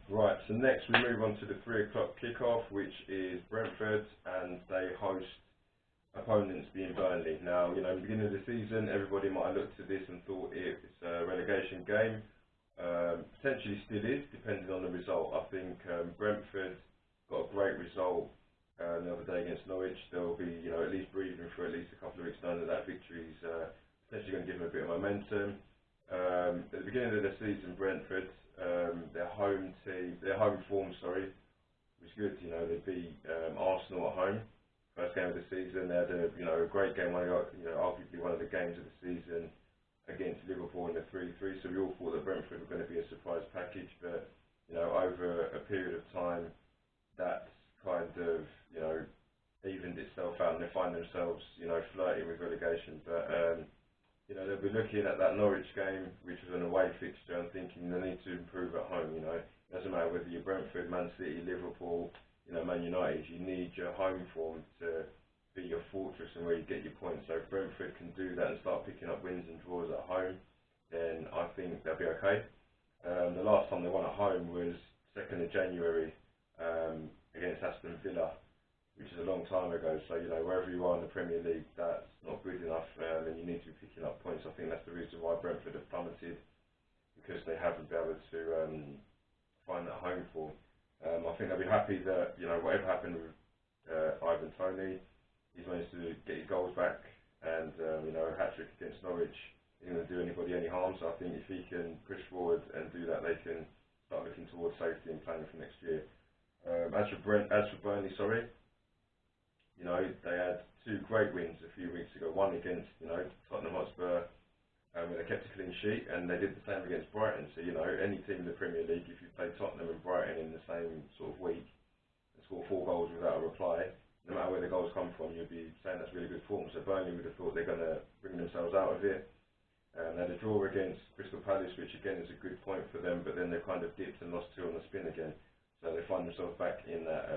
Right, so next we move on to the 3 o'clock kickoff, which is Brentford, and they host opponents being Burnley. Now, in the beginning of the season, everybody might have looked at this and thought it's a relegation game. Potentially still is, depending on the result. I think Brentford got a great result the other day against Norwich. They'll be, at least breathing for at least a couple of weeks, knowing that victory is potentially going to give them a bit of momentum. At the beginning of the season, Brentford, their home form, was good. They beat Arsenal at home, first game of the season. They had a great game, arguably one of the games of the season against Liverpool in the 3-3. So we all thought that Brentford were going to be a surprise package, but over a period of time, that's kind of evened itself out, and they find themselves flirting with relegation. But they'll be looking at that Norwich game, which was an away fixture, and thinking they need to improve at home. It doesn't matter whether you're Brentford, Man City, Liverpool, Man United. You need your home form to be your fortress and where you get your points. So if Brentford can do that and start picking up wins and draws at home, then I think they'll be okay. The last time they won at home was 2nd of January against Aston Villa, which is a long time ago. So, wherever you are in the Premier League, that's not good enough, and you need to be picking up points. I think that's the reason why Brentford have plummeted, because they haven't been able to find that home form. I think they'll be happy that, whatever happened with Ivan Toney, he's managed to get his goals back, and, a hat-trick against Norwich isn't going to do anybody any harm. So I think if he can push forward and do that, they can start looking towards safety and planning for next year. As for Burnley, they had 2 great wins a few weeks ago. One against, Tottenham Hotspur, where they kept a clean sheet, and they did the same against Brighton. So, any team in the Premier League, if you play Tottenham and Brighton in the same sort of week and score 4 goals without a reply, no matter where the goals come from, you'd be saying that's really good form. So Burnley would have thought they're going to bring themselves out of it. They had a draw against Crystal Palace, which again is a good point for them, but then they kind of dipped and lost 2 on the spin again. So they find themselves back in that,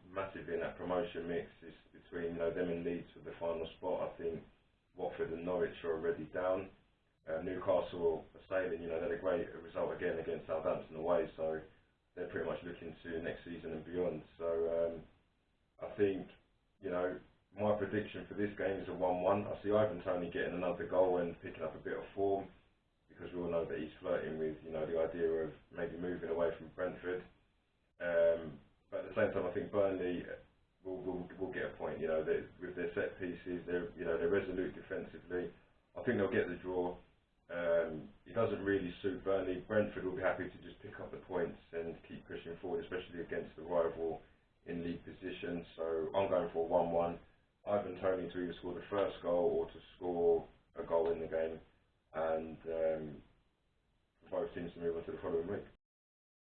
massively in that promotion mix. It's between, them and Leeds for the final spot. I think Watford and Norwich are already down. Newcastle are sailing. They had a great result again against Southampton away, so they're pretty much looking to next season and beyond. So I think, my prediction for this game is a 1-1. I see Ivan Toney getting another goal and picking up a bit of form, because we all know that he's flirting with, the idea of maybe moving away from Brentford. But at the same time, I think Burnley will get a point. With their set pieces, they're resolute defensively. I think they'll get the draw. It doesn't really suit Burnley. Brentford will be happy to just pick up the points and keep pushing forward, especially against the rival in league position. So I'm going for a 1-1. Ivan Toney to either score the first goal or to score a goal in the game, and for both teams to move on to the following week.